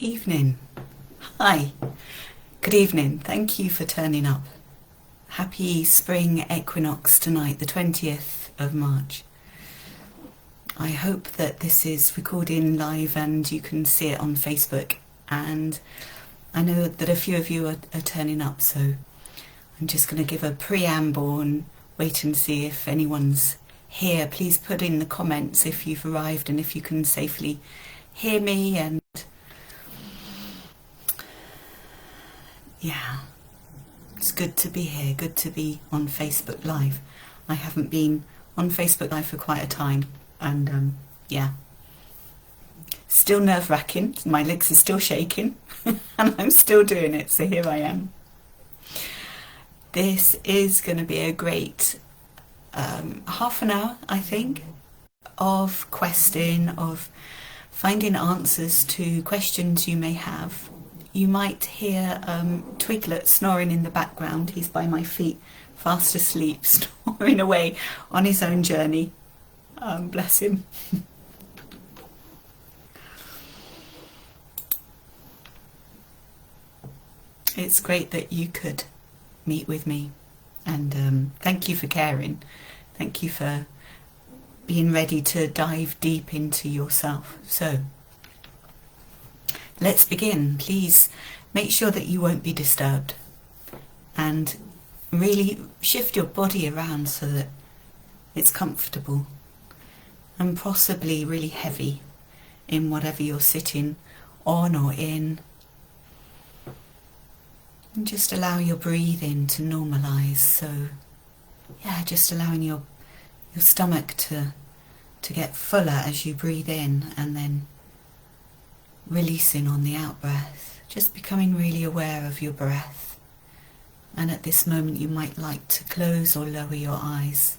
Evening. Hi. Good evening. Thank you for turning up. Happy Spring Equinox tonight, the 20th of March. I hope that this is recording live and you can see it on Facebook. And I know that a few of you are turning up, so I'm just going to give a preamble and wait and see if anyone's here. Please put in the comments if you've arrived and if you can safely hear me. And yeah, it's good to be here, good to be on Facebook Live. I haven't been on Facebook Live for quite a time, and yeah, still nerve-wracking. My legs are still shaking and I'm still doing it, so here I am. This is going to be a great half an hour, I think, of questing, of finding answers to questions you may have. You might hear Twiglet snoring in the background. He's by my feet, fast asleep, snoring away on his own journey. Bless him. It's great that you could meet with me, and thank you for caring. Thank you for being ready to dive deep into yourself. So let's begin. Please make sure that you won't be disturbed and really shift your body around so that it's comfortable and possibly really heavy in whatever you're sitting on or in. And just allow your breathing to normalize. So yeah, just allowing your stomach to get fuller as you breathe in, and then releasing on the out breath, just becoming really aware of your breath. And at this moment you might like to close or lower your eyes,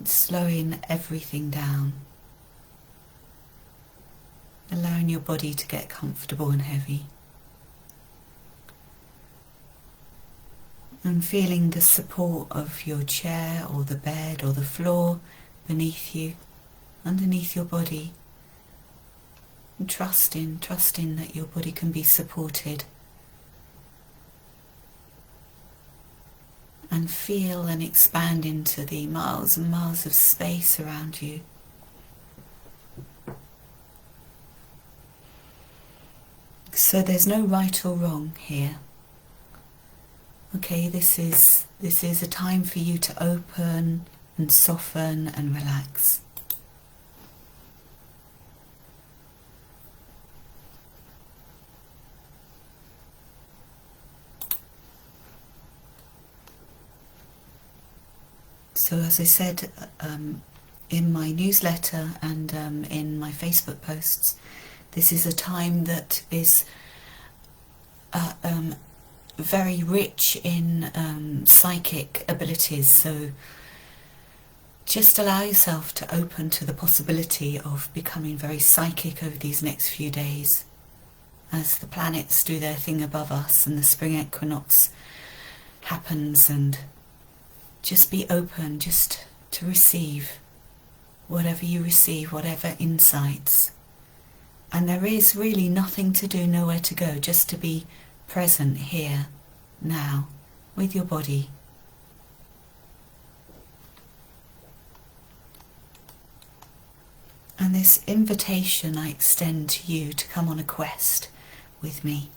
slowing everything down, allowing your body to get comfortable and heavy, and feeling the support of your chair or the bed or the floor beneath you, underneath your body. And trusting that your body can be supported, and feel and expand into the miles and miles of space around you. So there's no right or wrong here. Okay, this is a time for you to open and soften and relax. So as I said in my newsletter and in my Facebook posts, this is a time that is very rich in psychic abilities. So just allow yourself to open to the possibility of becoming very psychic over these next few days as the planets do their thing above us and the spring equinox happens, and just be open just to receive whatever you receive, whatever insights. And there is really nothing to do, nowhere to go, just to be present here, now, with your body. And this invitation I extend to you to come on a quest with me.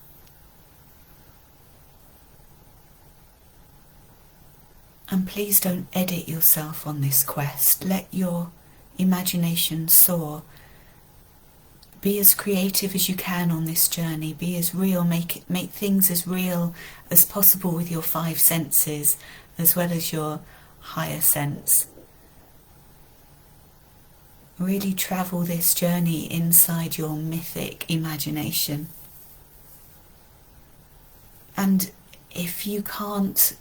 And please don't edit yourself on this quest. Let your imagination soar. Be as creative as you can on this journey. Be as real, make things as real as possible with your 5 senses, as well as your higher sense. Really travel this journey inside your mythic imagination. And if you can't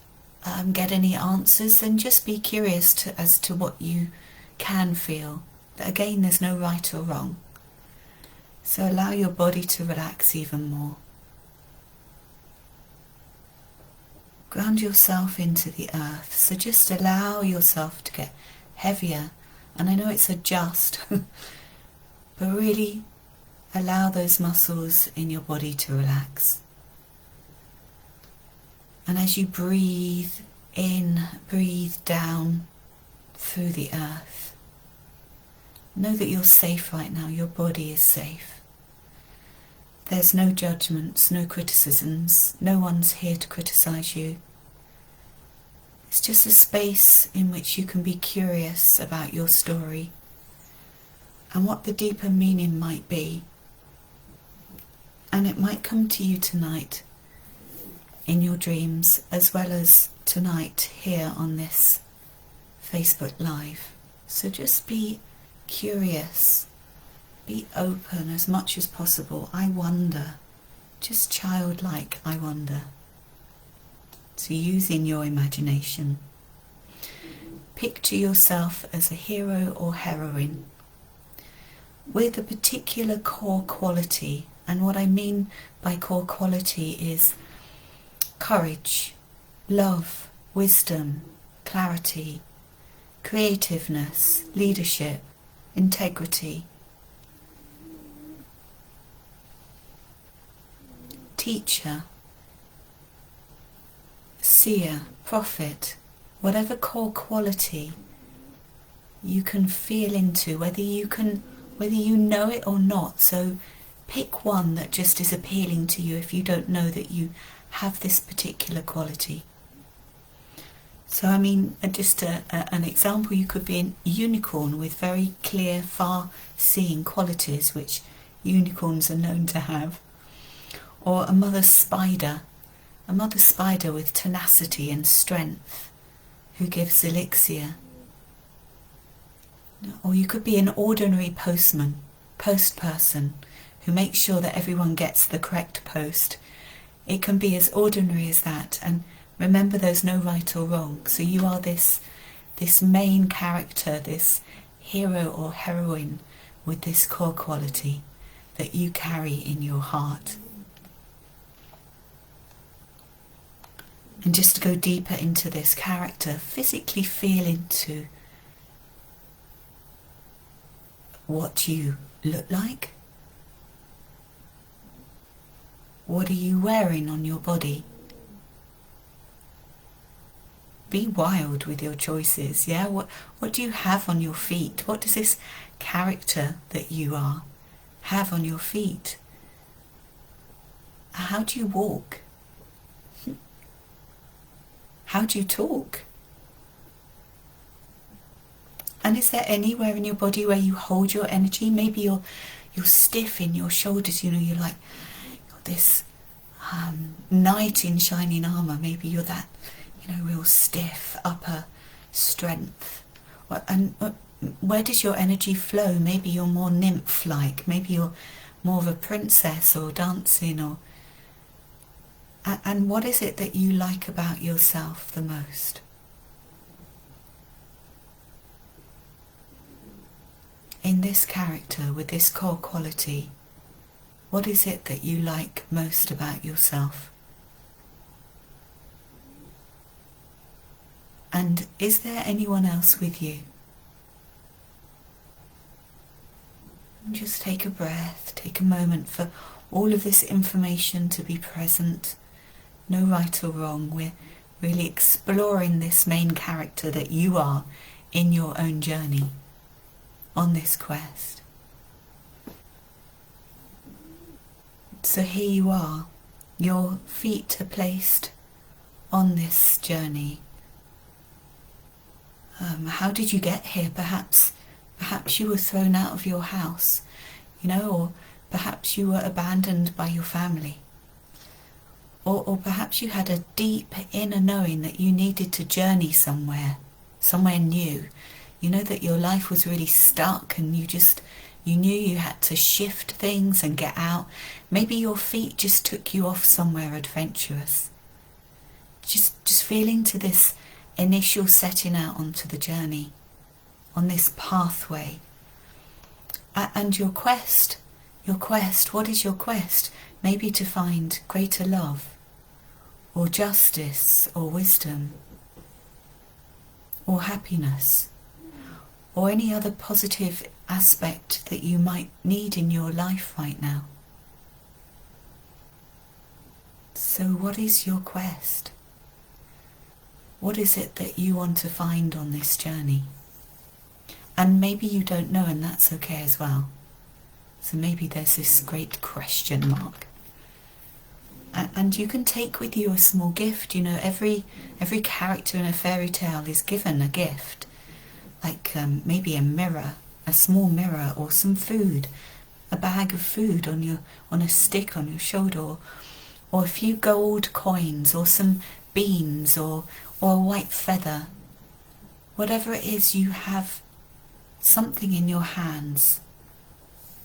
get any answers, then just be curious as to what you can feel. Again, there's no right or wrong. So allow your body to relax even more. Ground yourself into the earth. So just allow yourself to get heavier. And I know it's a just, but really Allow those muscles in your body to relax. And as you breathe in, breathe down through the earth, know that you're safe right now. Your body is safe. There's no judgments, no criticisms. No one's here to criticize you. It's just a space in which you can be curious about your story and what the deeper meaning might be. And it might come to you tonight in your dreams, as well as tonight here on this Facebook Live. So just be curious, be open as much as possible. I wonder, just childlike I wonder. So using your imagination, picture yourself as a hero or heroine with a particular core quality. And what I mean by core quality is courage, love, wisdom, clarity, creativeness, leadership, integrity. Teacher, seer, prophet, whatever core quality you can feel into, whether you know it or not. So pick one that just is appealing to you if you don't know that you have this particular quality. So I mean, just an example, you could be a unicorn with very clear, far-seeing qualities, which unicorns are known to have. Or a mother spider with tenacity and strength, who gives elixir. Or you could be an ordinary post person, who makes sure that everyone gets the correct post. It can be as ordinary as that. And remember, there's no right or wrong. So you are this main character, this hero or heroine with this core quality that you carry in your heart. And just to go deeper into this character, physically feel into what you look like. What are you wearing on your body? Be wild with your choices, yeah? What do you have on your feet? What does this character that you are have on your feet? How do you walk? How do you talk? And is there anywhere in your body where you hold your energy? Maybe you're stiff in your shoulders, you know, you're like this knight in shining armour. Maybe you're that, you know, real stiff upper strength. And where does your energy flow? Maybe you're more nymph-like. Maybe you're more of a princess or dancing. Or and what is it that you like about yourself the most? In this character, with this core quality, what is it that you like most about yourself? And is there anyone else with you? And just take a breath, take a moment for all of this information to be present. No right or wrong. We're really exploring this main character that you are in your own journey on this quest. So here you are, your feet are placed on this journey. How did you get here? Perhaps you were thrown out of your house, you know, or perhaps you were abandoned by your family. Or perhaps you had a deep inner knowing that you needed to journey somewhere new. You know that your life was really stuck and you knew you had to shift things and get out. Maybe your feet just took you off somewhere adventurous. Just feeling to this initial setting out onto the journey, on this pathway. And your quest, what is your quest? Maybe to find greater love, or justice, or wisdom, or happiness, or any other positive aspect that you might need in your life right now. So what is your quest? What is it that you want to find on this journey? And maybe you don't know, and that's okay as well. So maybe there's this great question mark. And you can take with you a small gift. You know, every character in a fairy tale is given a gift. Like maybe a mirror, a small mirror, or some food, a bag of food on a stick on your shoulder, or a few gold coins, or some beans, or a white feather. Whatever it is, you have something in your hands,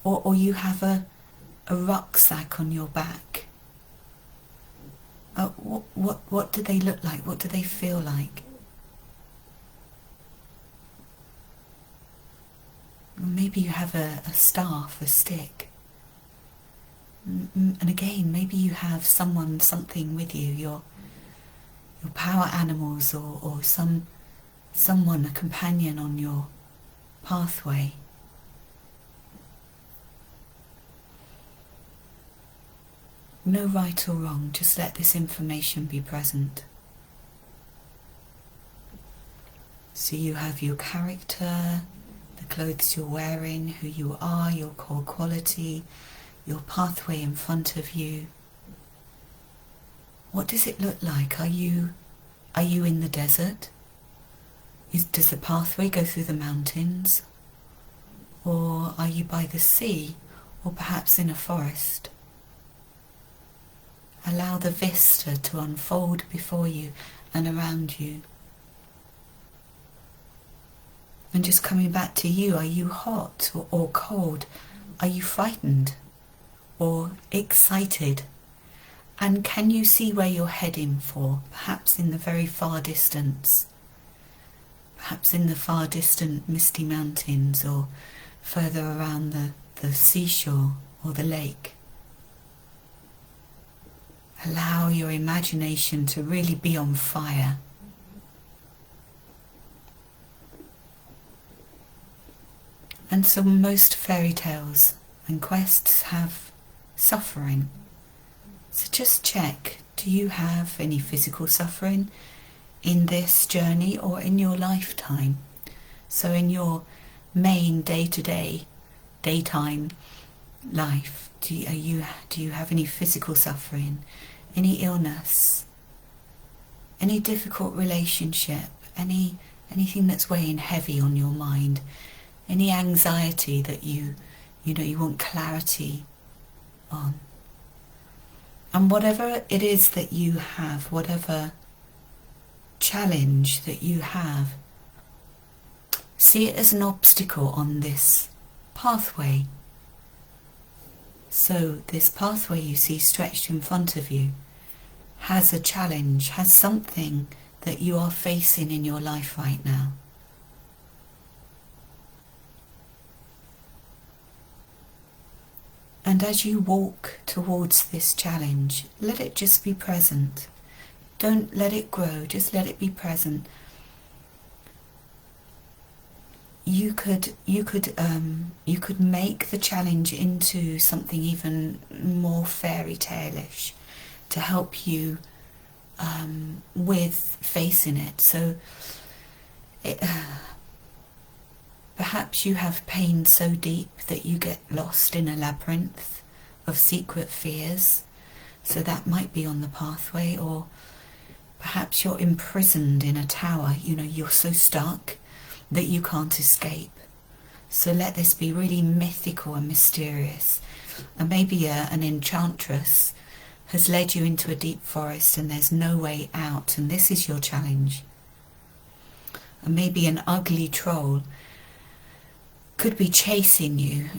or you have a rucksack on your back. What do they look like? What do they feel like? Maybe you have a staff, a stick. And again, maybe you have something with you, your power animals, or someone, a companion on your pathway. No right or wrong, just let this information be present. So you have your character, the clothes you're wearing, who you are, your core quality, your pathway in front of you. What does it look like? Are you in the desert? Does the pathway go through the mountains? Or are you by the sea, or perhaps in a forest? Allow the vista to unfold before you and around you. And just coming back to you, are you hot or cold? Are you frightened or excited? And can you see where you're heading for? Perhaps in the very far distance. Perhaps in the far distant misty mountains, or further around the seashore or the lake. Allow your imagination to really be on fire. And so most fairy tales and quests have suffering. So just check, do you have any physical suffering in this journey or in your lifetime? So in your main day-to-day, daytime life, do you have any physical suffering, any illness, any difficult relationship, anything that's weighing heavy on your mind, any anxiety that you want clarity on? And whatever it is that you have, whatever challenge that you have, see it as an obstacle on this pathway. So this pathway you see stretched in front of you has a challenge, has something that you are facing in your life right now. And as you walk towards this challenge, let it just be present. Don't let it grow, just let it be present. You could make the challenge into something even more fairy tale-ish to help you with facing it. So perhaps you have pain so deep that you get lost in a labyrinth of secret fears. So that might be on the pathway. Or perhaps you're imprisoned in a tower. You're so stuck that you can't escape. So let this be really mythical and mysterious. And maybe an enchantress has led you into a deep forest and there's no way out, and this is your challenge. And maybe an ugly troll could be chasing you,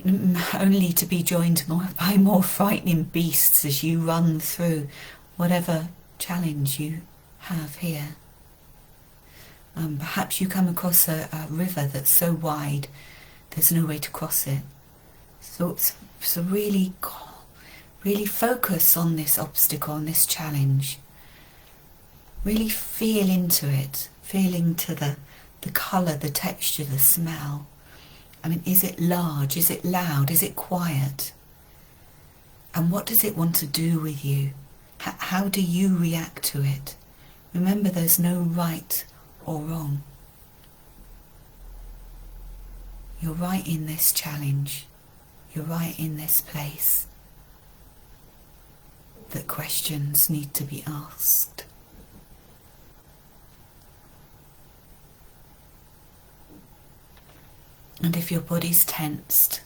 only to be joined by more frightening beasts as you run through whatever challenge you have here. Perhaps you come across a river that's so wide there's no way to cross it. So really focus on this obstacle, on this challenge. Really feel into it, feel into the colour, the texture, the smell. I mean, is it large? Is it loud? Is it quiet? And what does it want to do with you? How do you react to it? Remember, there's no right or wrong. You're right in this challenge. You're right in this place that questions need to be asked. And if your body's tensed,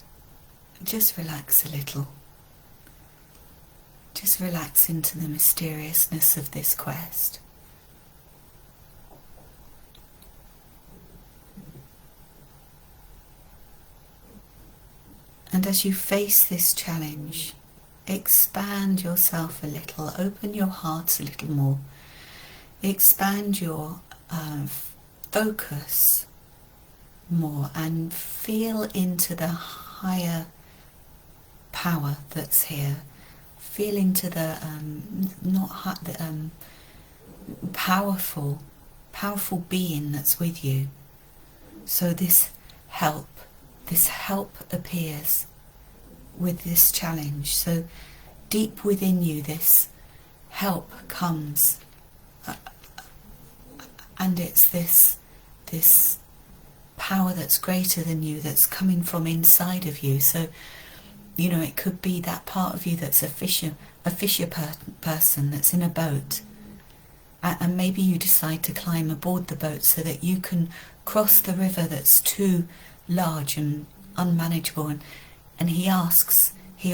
just relax a little. Just relax into the mysteriousness of this quest. And as you face this challenge, expand yourself a little, open your heart a little more, expand your focus more, and feel into the higher power that's here. Feel into the powerful being that's with you. So this help appears with this challenge. So deep within you, this help comes, and it's this power that's greater than you, that's coming from inside of you. So, you know, it could be that part of you that's a fisher person that's in a boat, and maybe you decide to climb aboard the boat so that you can cross the river that's too large and unmanageable, and he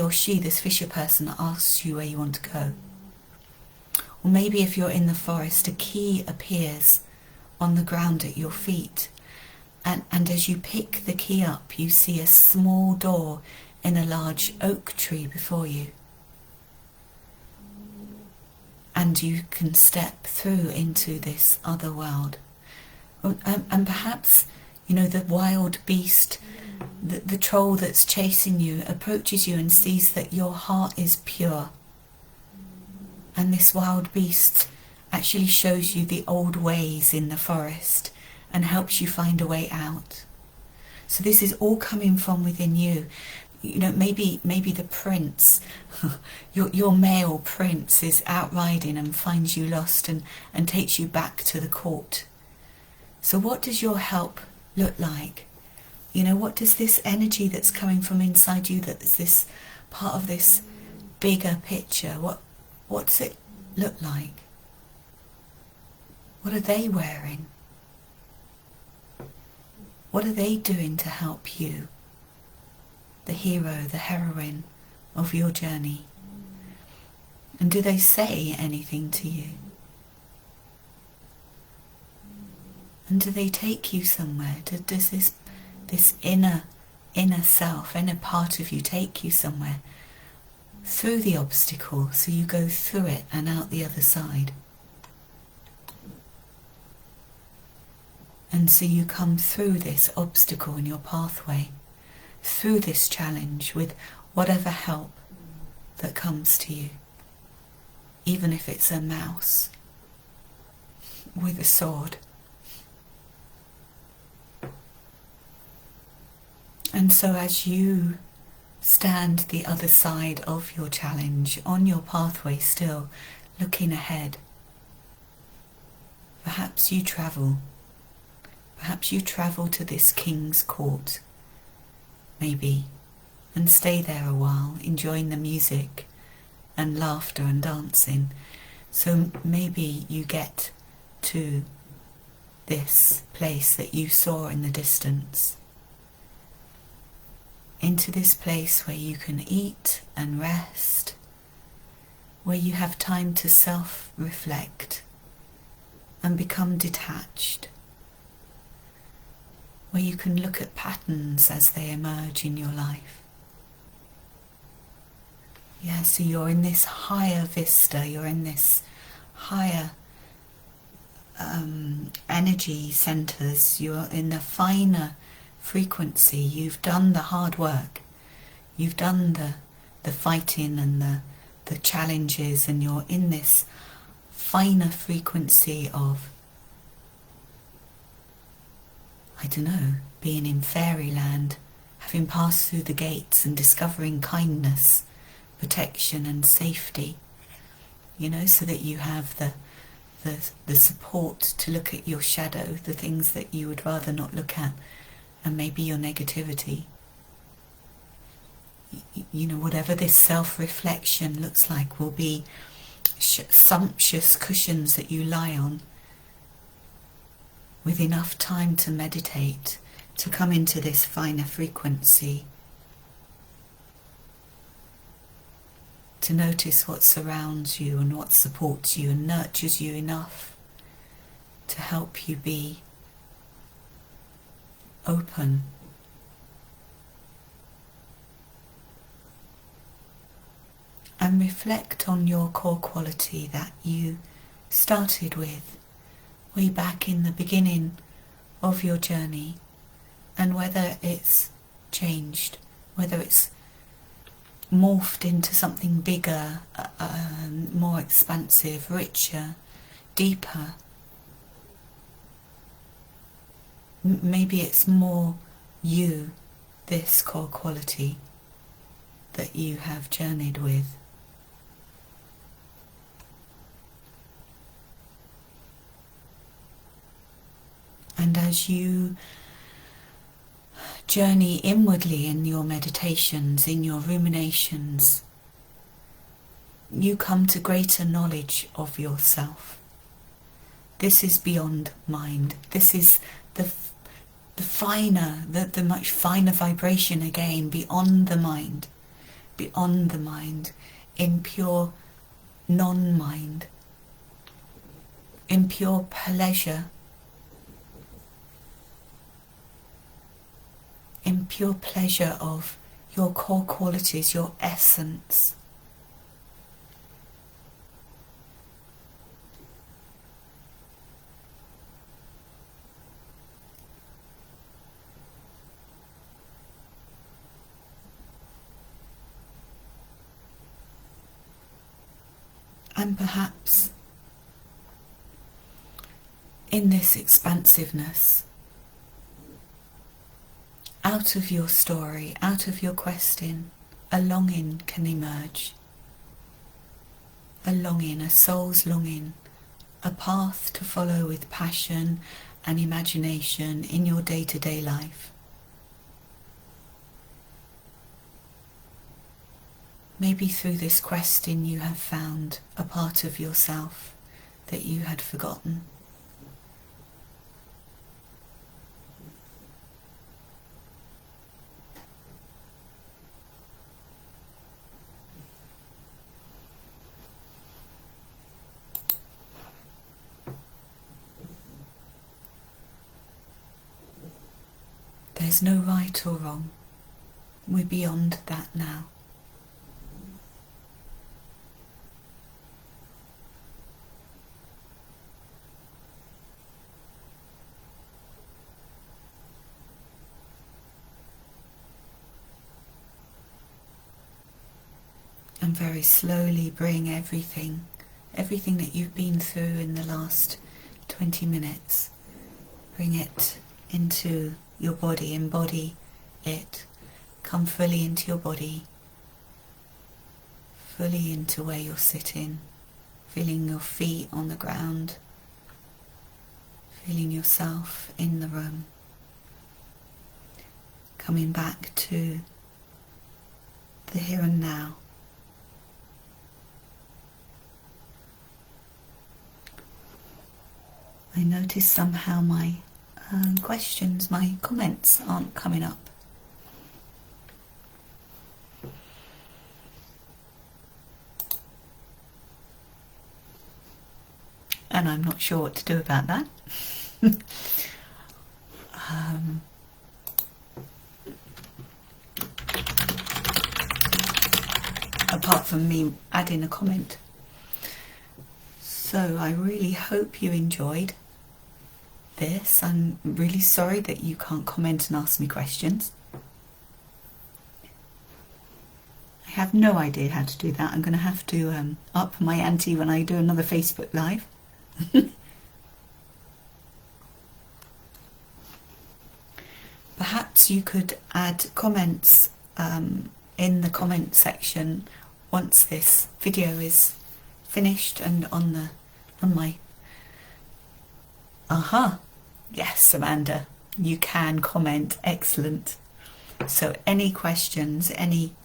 or she, this fisher person, asks you where you want to go. Or maybe if you're in the forest, a key appears on the ground at your feet, and as you pick the key up, you see a small door in a large oak tree before you, and you can step through into this other world. And perhaps, you know, the wild beast, the troll that's chasing you, approaches you and sees that your heart is pure, and this wild beast actually shows you the old ways in the forest and helps you find a way out. So this is all coming from within you. You know, maybe the prince, your male prince, is out riding and finds you lost and takes you back to the court. So what does your help look like? You know, what does this energy that's coming from inside you, that's this part of this bigger picture, what does it look like? What are they wearing? What are they doing to help you, the hero, the heroine of your journey? And do they say anything to you? And do they take you somewhere? Does this inner self, inner part of you, take you somewhere through the obstacle, so you go through it and out the other side? And so you come through this obstacle in your pathway, through this challenge, with whatever help that comes to you, even if it's a mouse with a sword. And so as you stand the other side of your challenge, on your pathway still, looking ahead, perhaps you travel to this king's court, maybe, and stay there a while, enjoying the music and laughter and dancing. So maybe you get to this place that you saw in the distance, into this place where you can eat and rest, where you have time to self-reflect and become detached, where you can look at patterns as they emerge in your life. Yeah, so you're in this higher vista, you're in this higher energy centers, you're in the finer frequency. You've done the hard work, you've done the fighting and the challenges, and you're in this finer frequency of, I don't know, being in fairyland, having passed through the gates and discovering kindness, protection and safety, you know, so that you have the support to look at your shadow, the things that you would rather not look at, and maybe your negativity. You know, whatever this self-reflection looks like will be sumptuous cushions that you lie on with enough time to meditate, to come into this finer frequency, to notice what surrounds you and what supports you and nurtures you enough to help you be open. And reflect on your core quality that you started with way back in the beginning of your journey, and whether it's changed, whether it's morphed into something bigger, more expansive, richer, deeper. Maybe it's more you, this core quality that you have journeyed with. And as you journey inwardly in your meditations, in your ruminations, you come to greater knowledge of yourself. This is beyond mind. This is the finer, the much finer vibration again, beyond the mind, in pure non-mind, in pure pleasure, in pure pleasure of your core qualities, your essence. And perhaps in this expansiveness, out of your story, out of your questing, a longing can emerge. A longing, a soul's longing, a path to follow with passion and imagination in your day-to-day life. Maybe through this questing you have found a part of yourself that you had forgotten. There's no right or wrong. We're beyond that now. And very slowly bring everything that you've been through in the last 20 minutes, bring it into your body, embody it, come fully into your body, fully into where you're sitting, feeling your feet on the ground, feeling yourself in the room, coming back to the here and now. I notice somehow my questions, my comments aren't coming up. And I'm not sure what to do about that. Apart from me adding a comment. So I really hope you enjoyed this. I'm really sorry that you can't comment and ask me questions. I have no idea how to do that. I'm going to have to up my ante when I do another Facebook Live. Perhaps perhaps you could add comments in the comment section once this video is finished and on my... Yes, Amanda, you can comment. Excellent. So any questions, anything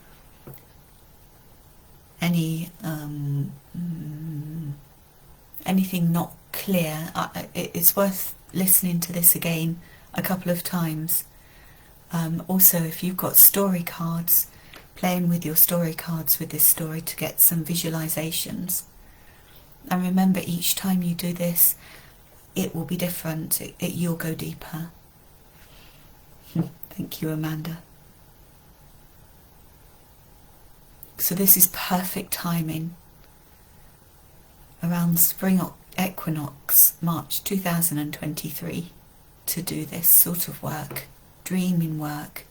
not clear, it's worth listening to this again a couple of times. Also, if you've got story cards, playing with your story cards with this story to get some visualizations. And remember, each time you do this, it will be different. You'll go deeper. Thank you, Amanda. So this is perfect timing around the Spring Equinox, March 2023, to do this sort of work, dreaming work.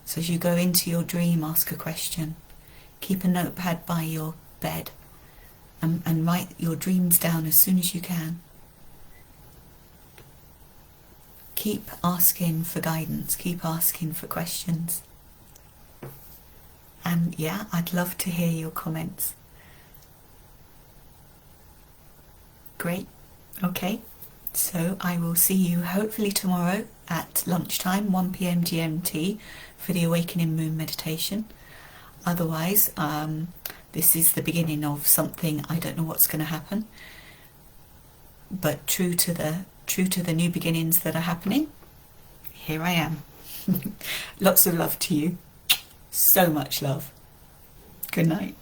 So as you go into your dream, ask a question. Keep a notepad by your bed and write your dreams down as soon as you can. Keep asking for guidance, keep asking for questions. And yeah, I'd love to hear your comments. Great. Okay, so I will see you hopefully tomorrow at lunchtime, 1 p.m. GMT, for the Awakening Moon meditation. Otherwise, this is the beginning of something. I don't know what's going to happen, but true to the new beginnings that are happening, here I am. Lots of love to you. So much love. Good night.